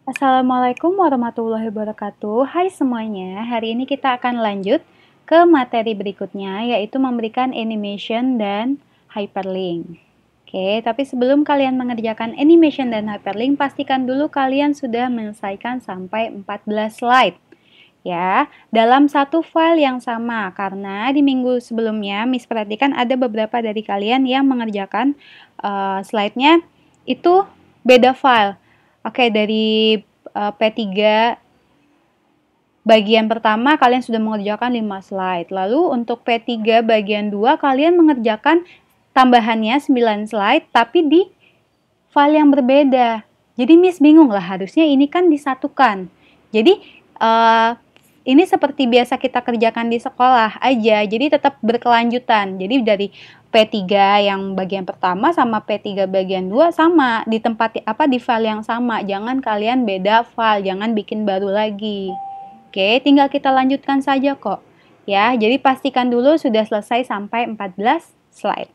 Assalamualaikum warahmatullahi wabarakatuh. Hai semuanya, hari ini kita akan lanjut ke materi berikutnya, yaitu memberikan animation dan hyperlink. Oke, tapi sebelum kalian mengerjakan animation dan hyperlink, pastikan dulu kalian sudah menyelesaikan sampai 14 slide. Ya, dalam satu file yang sama, karena di minggu sebelumnya, Miss perhatikan ada beberapa dari kalian yang mengerjakan slide-nya itu beda file. Oke, dari P3 bagian pertama kalian sudah mengerjakan 5 slide. Lalu untuk P3 bagian 2 kalian mengerjakan tambahannya 9 slide tapi di file yang berbeda. Jadi Miss bingung lah, harusnya ini kan disatukan. Jadi ini seperti biasa kita kerjakan di sekolah aja, jadi tetap berkelanjutan. Jadi dari P3 yang bagian pertama sama P3 bagian 2 sama, di tempat di file yang sama. Jangan kalian beda file, jangan bikin baru lagi. Oke, tinggal kita lanjutkan saja kok. Ya, jadi pastikan dulu sudah selesai sampai 14 slide.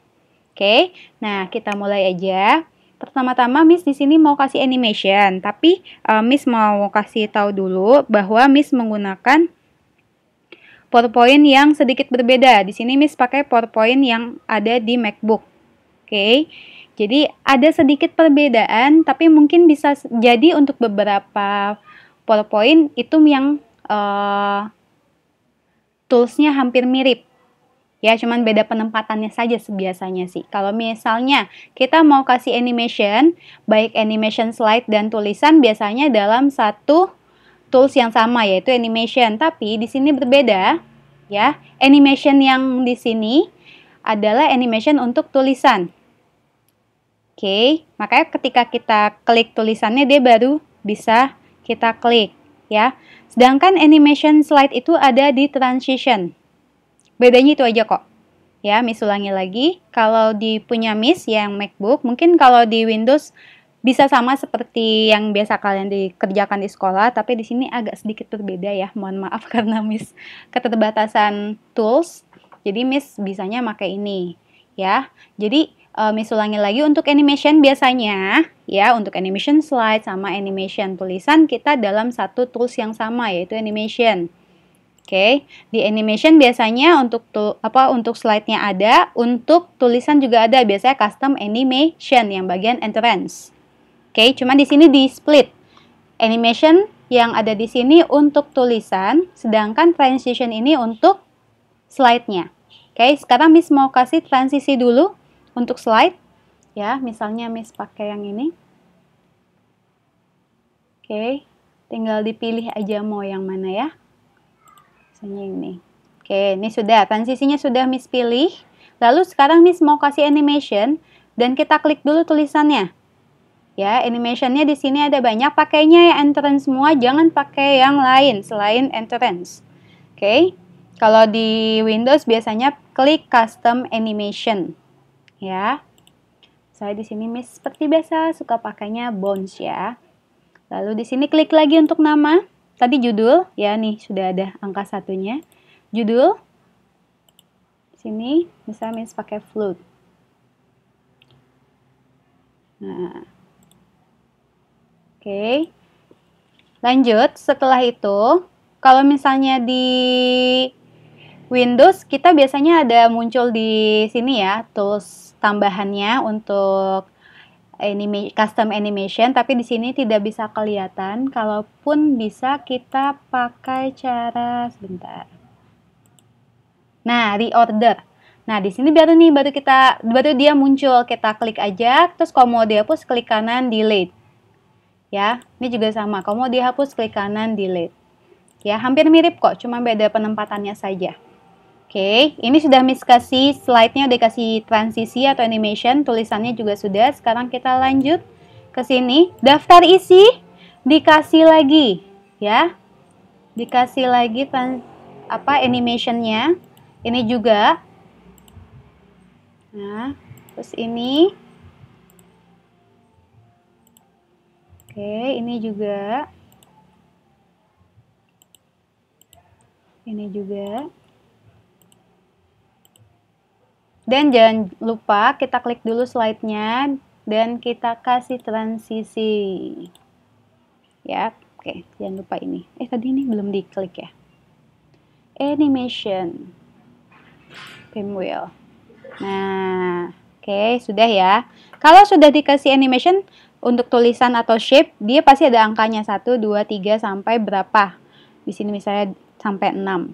Oke, nah kita mulai aja. Pertama-tama Miss di sini mau kasih animation, tapi Miss mau kasih tahu dulu bahwa Miss menggunakan PowerPoint yang sedikit berbeda. Di sini Miss pakai PowerPoint yang ada di MacBook. Oke. Jadi ada sedikit perbedaan, tapi mungkin bisa jadi untuk beberapa PowerPoint itu yang toolsnya hampir mirip. Ya, cuman beda penempatannya saja biasanya sih. Kalau misalnya kita mau kasih animation, baik animation slide dan tulisan biasanya dalam satu tools yang sama, yaitu animation. Tapi di sini berbeda, ya. Animation yang di sini adalah animation untuk tulisan. Oke, makanya ketika kita klik tulisannya, dia baru bisa kita klik, ya. Sedangkan animation slide itu ada di transition. Bedanya itu aja kok. Ya, Miss ulangi lagi. Kalau di punya Miss yang MacBook, mungkin kalau di Windows bisa sama seperti yang biasa kalian dikerjakan di sekolah, tapi di sini agak sedikit berbeda ya. Mohon maaf karena Miss keterbatasan tools. Jadi Miss bisanya pakai ini, ya. Jadi Miss ulangi lagi untuk animation biasanya, ya, untuk animation slide sama animation tulisan kita dalam satu tools yang sama, yaitu animation. Oke, di animation biasanya untuk slide-nya ada, untuk tulisan juga ada, biasanya custom animation yang bagian entrance. Oke, cuma di sini di split. Animation yang ada di sini untuk tulisan, sedangkan transition ini untuk slide-nya. Oke, sekarang Miss mau kasih transisi dulu untuk slide. Ya, misalnya Miss pakai yang ini. Oke, tinggal dipilih aja mau yang mana ya. Misalnya ini. Oke, ini sudah, transisinya sudah Miss pilih. Lalu sekarang Miss mau kasih animation dan kita klik dulu tulisannya. Ya, animationnya di sini ada banyak, pakainya yang entrance semua, jangan pakai yang lain selain entrance. Oke. Kalau di Windows biasanya klik custom animation. Ya. Saya di sini Miss seperti biasa suka pakainya bounce ya. Lalu di sini klik lagi untuk nama. Tadi judul, ya nih sudah ada angka satunya. Judul. Sini misalnya Miss pakai float. Nah. Oke. Lanjut, setelah itu, kalau misalnya di Windows, kita biasanya ada muncul di sini ya, tools tambahannya untuk custom animation, tapi di sini tidak bisa kelihatan. Kalaupun bisa kita pakai cara sebentar. Nah, reorder. Nah, di sini baru dia muncul. Kita klik aja, terus kalau mau dihapus klik kanan delete. Ya, ini juga sama. Kalau mau dihapus klik kanan delete. Ya, hampir mirip kok, cuma beda penempatannya saja. Oke, ini sudah Miss kasih slide-nya, udah kasih transisi atau animation, tulisannya juga sudah. Sekarang kita lanjut ke sini. Daftar isi dikasih lagi, ya. Dikasih lagi animation-nya. Ini juga. Nah, terus ini. Oke, ini juga. Ini juga. Dan jangan lupa kita klik dulu slide-nya dan kita kasih transisi. Ya, oke, jangan lupa ini. Tadi ini belum diklik ya. Animation. Pinwheel. Nah, oke, sudah ya. Kalau sudah dikasih animation untuk tulisan atau shape, dia pasti ada angkanya 1, 2, 3 sampai berapa. Di sini misalnya sampai 6.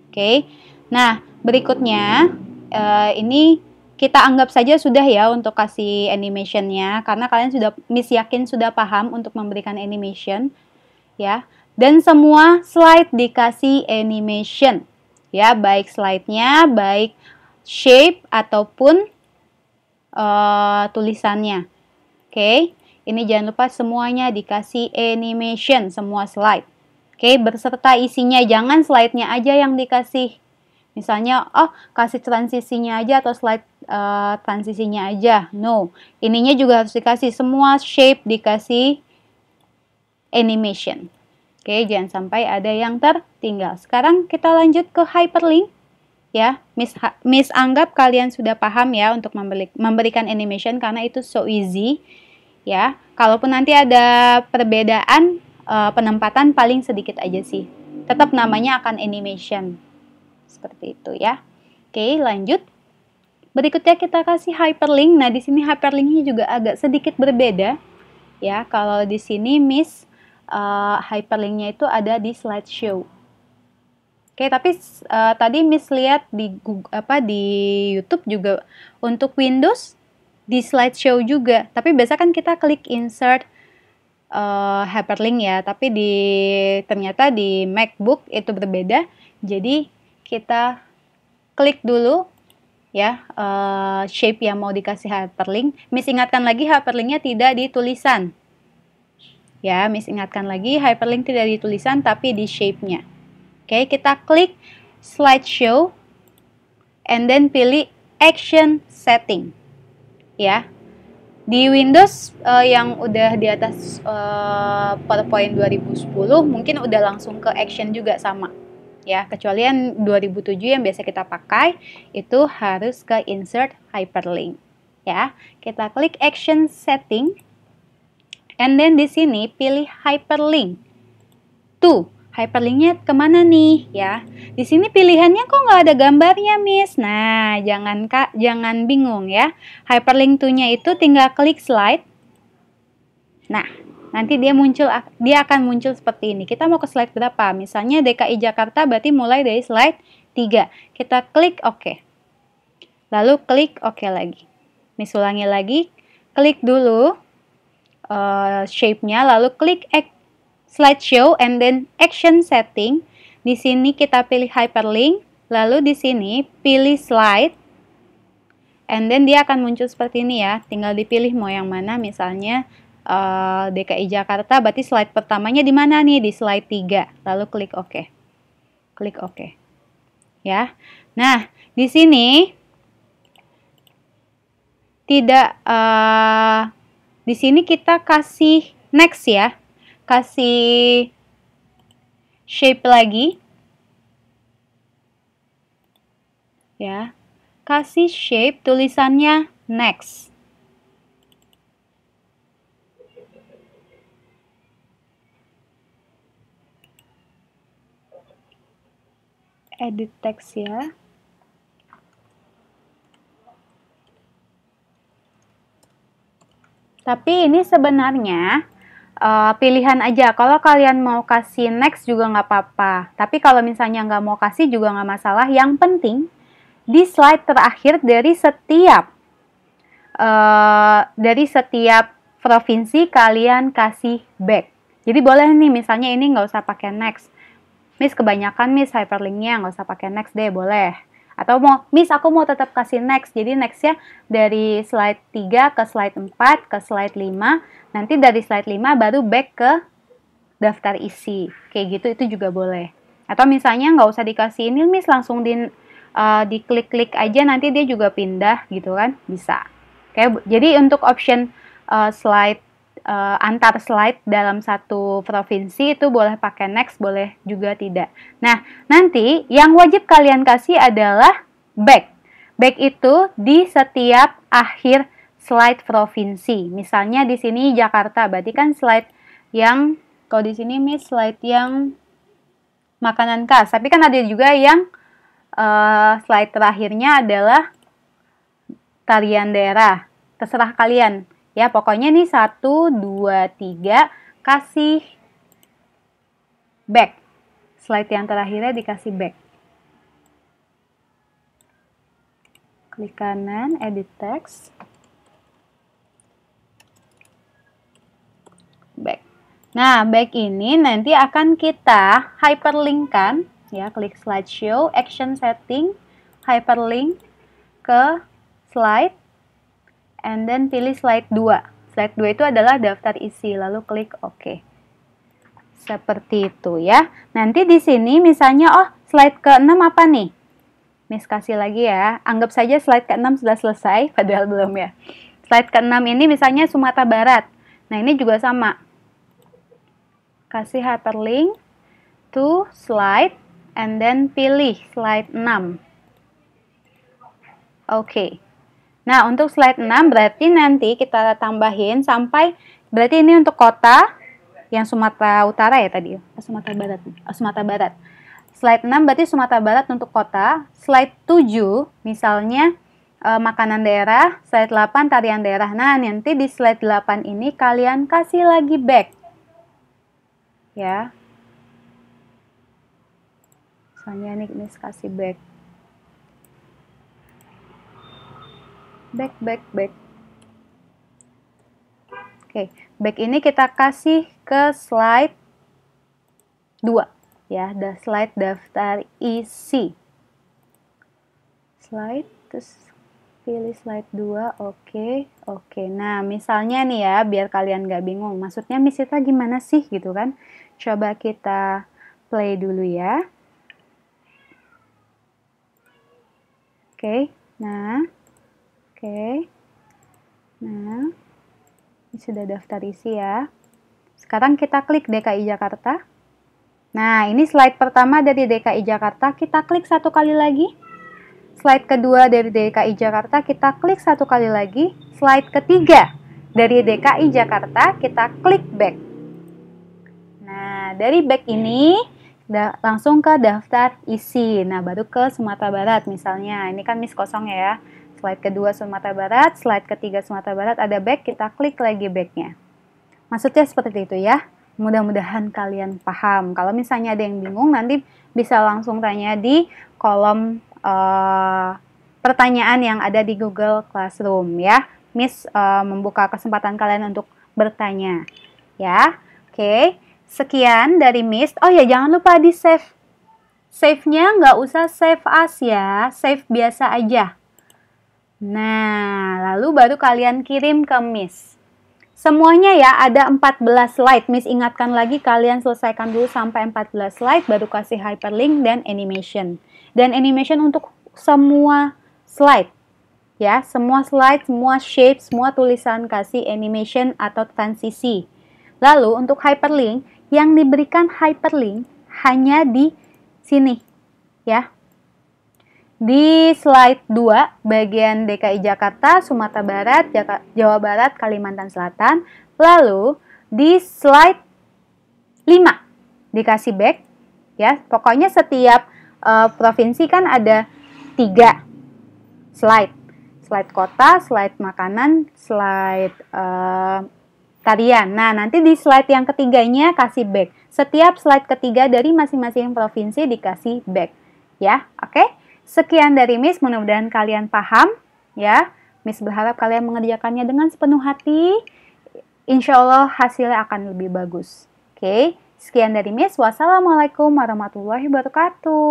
Oke. Nah, berikutnya ini kita anggap saja sudah ya untuk kasih animationnya, karena kalian sudah yakin sudah paham untuk memberikan animation ya. Dan semua slide dikasih animation ya, baik slide-nya, baik shape ataupun tulisannya. Oke, ini jangan lupa semuanya dikasih animation, semua slide. Oke, berserta isinya, jangan slide-nya aja yang dikasih. Misalnya, kasih transisinya aja atau slide transisinya aja. No, ininya juga harus dikasih, semua shape dikasih animation. Oke, jangan sampai ada yang tertinggal. Sekarang kita lanjut ke hyperlink. Ya, Miss anggap kalian sudah paham ya untuk memberikan animation karena itu so easy. Ya, kalaupun nanti ada perbedaan penempatan paling sedikit aja sih. Tetap namanya akan animation. Seperti itu ya. Oke, lanjut. Berikutnya kita kasih hyperlink. Nah, di sini hyperlinknya juga agak sedikit berbeda. Ya, kalau di sini Miss hyperlinknya itu ada di slideshow. Oke, tapi tadi Miss lihat di di YouTube juga untuk Windows di slideshow juga. Tapi biasa kan kita klik insert hyperlink ya, tapi ternyata di MacBook itu berbeda. Jadi kita klik dulu ya shape yang mau dikasih hyperlink. Miss ingatkan lagi hyperlinknya tidak di tulisan. Ya, Miss ingatkan lagi hyperlink tidak di tulisan tapi di shape-nya. Oke, kita klik slideshow and then pilih action setting. Ya. Di Windows yang udah di atas PowerPoint 2010 mungkin udah langsung ke action juga sama. Ya, kecuali yang 2007 yang biasa kita pakai itu harus ke insert hyperlink. Ya, kita klik action setting. And then di sini pilih hyperlink. Tuh, hyperlinknya kemana nih ya? Di sini pilihannya kok nggak ada gambarnya, Miss. Nah, jangan bingung ya. Hyperlink to-nya itu tinggal klik slide. Nah, nanti dia akan muncul seperti ini. Kita mau ke slide berapa? Misalnya DKI Jakarta berarti mulai dari slide 3. Kita klik OK. Lalu klik OK lagi. Miss ulangi lagi. Klik dulu shape-nya, lalu klik slideshow and then action setting. Di sini kita pilih hyperlink, lalu di sini pilih slide, and then dia akan muncul seperti ini ya. Tinggal dipilih mau yang mana, misalnya DKI Jakarta, berarti slide pertamanya di mana nih? Di slide 3. Lalu klik OK. Klik OK. Ya. Nah, di sini di sini kita kasih next ya. Kasih shape lagi. Ya. Kasih shape, tulisannya next. Edit text ya. Tapi ini sebenarnya pilihan aja. Kalau kalian mau kasih next juga nggak apa-apa. Tapi kalau misalnya nggak mau kasih juga nggak masalah. Yang penting di slide terakhir dari setiap provinsi kalian kasih back. Jadi boleh nih misalnya ini nggak usah pakai next. Miss kebanyakan Miss hyperlinknya nggak usah pakai next deh, boleh. Atau Miss aku mau tetap kasih next. Jadi nextnya dari slide 3 ke slide 4 ke slide 5. Nanti dari slide 5 baru back ke daftar isi. Kayak gitu itu juga boleh. Atau misalnya nggak usah dikasih ini Miss, langsung diklik-klik aja nanti dia juga pindah gitu kan. Bisa. Jadi untuk option slide antar slide dalam satu provinsi itu boleh pakai next, boleh juga tidak. Nah, nanti yang wajib kalian kasih adalah back. Back itu di setiap akhir slide provinsi. Misalnya di sini Jakarta, berarti kan slide yang Kalau di sini Miss slide yang makanan khas, tapi kan ada juga yang slide terakhirnya adalah tarian daerah. Terserah kalian. Ya, pokoknya nih 1, 2, 3 kasih back. Slide yang terakhirnya dikasih back. Klik kanan, edit text. Back. Nah, back ini nanti akan kita hyperlinkkan, ya, klik slideshow, action setting, hyperlink ke slide, and then pilih slide 2. Slide 2 itu adalah daftar isi, lalu klik OK. Seperti itu ya. Nanti di sini misalnya, slide ke-6 apa nih? Miss kasih lagi ya. Anggap saja slide ke-6 sudah selesai, padahal belum ya. Slide ke-6 ini misalnya Sumatera Barat. Nah, ini juga sama. Kasih hyperlink to slide, and then pilih slide 6. Oke. Nah, untuk slide 6 berarti nanti kita tambahin sampai, berarti ini untuk kota yang Sumatera Utara ya tadi, Sumatera Barat. Sumatera Barat. Slide 6 berarti Sumatera Barat untuk kota. Slide 7 misalnya makanan daerah. Slide 8 tarian daerah. Nah, nanti di slide 8 ini kalian kasih lagi back. Ya. Misalnya nih, Miss kasih back. Back. Oke, back ini kita kasih ke slide 2. Ya, slide daftar isi. Slide, terus pilih slide 2, oke. Nah, misalnya nih ya, biar kalian nggak bingung, maksudnya Miss Citra gimana sih gitu kan? Coba kita play dulu ya. Oke, nah, ini sudah daftar isi ya. Sekarang kita klik DKI Jakarta. Nah, ini slide pertama dari DKI Jakarta, kita klik 1 kali lagi. Slide kedua dari DKI Jakarta, kita klik 1 kali lagi. Slide ketiga dari DKI Jakarta, kita klik back. Nah, dari back ini langsung ke daftar isi. Nah, baru ke Sumatera Barat misalnya. Ini kan Miss kosong ya. Slide kedua Sumatera Barat, slide ketiga Sumatera Barat, ada back, kita klik lagi backnya. Maksudnya seperti itu ya. Mudah-mudahan kalian paham. Kalau misalnya ada yang bingung, nanti bisa langsung tanya di kolom pertanyaan yang ada di Google Classroom ya. Miss membuka kesempatan kalian untuk bertanya. Ya, oke. Sekian dari Miss. Oh ya, jangan lupa di save. Save-nya nggak usah save as ya, save biasa aja. Nah, lalu baru kalian kirim ke Miss. Semuanya ya, ada 14 slide. Miss ingatkan lagi, kalian selesaikan dulu sampai 14 slide, baru kasih hyperlink dan animation. Dan animation untuk semua slide. Ya, semua slide, semua shape, semua tulisan kasih animation atau transisi. Lalu untuk hyperlink, yang diberikan hyperlink hanya di sini. Ya. Di slide 2, bagian DKI Jakarta, Sumatera Barat, Jawa Barat, Kalimantan Selatan. Lalu, di slide 5, dikasih back. Ya, pokoknya setiap provinsi kan ada 3 slide. Slide kota, slide makanan, slide tarian. Nah, nanti di slide yang ketiganya kasih back. Setiap slide ketiga dari masing-masing provinsi dikasih back. Ya, oke? Sekian dari Miss, mudah-mudahan kalian paham ya. Miss berharap kalian mengerjakannya dengan sepenuh hati. Insya Allah hasilnya akan lebih bagus. Oke, sekian dari Miss. Wassalamualaikum warahmatullahi wabarakatuh.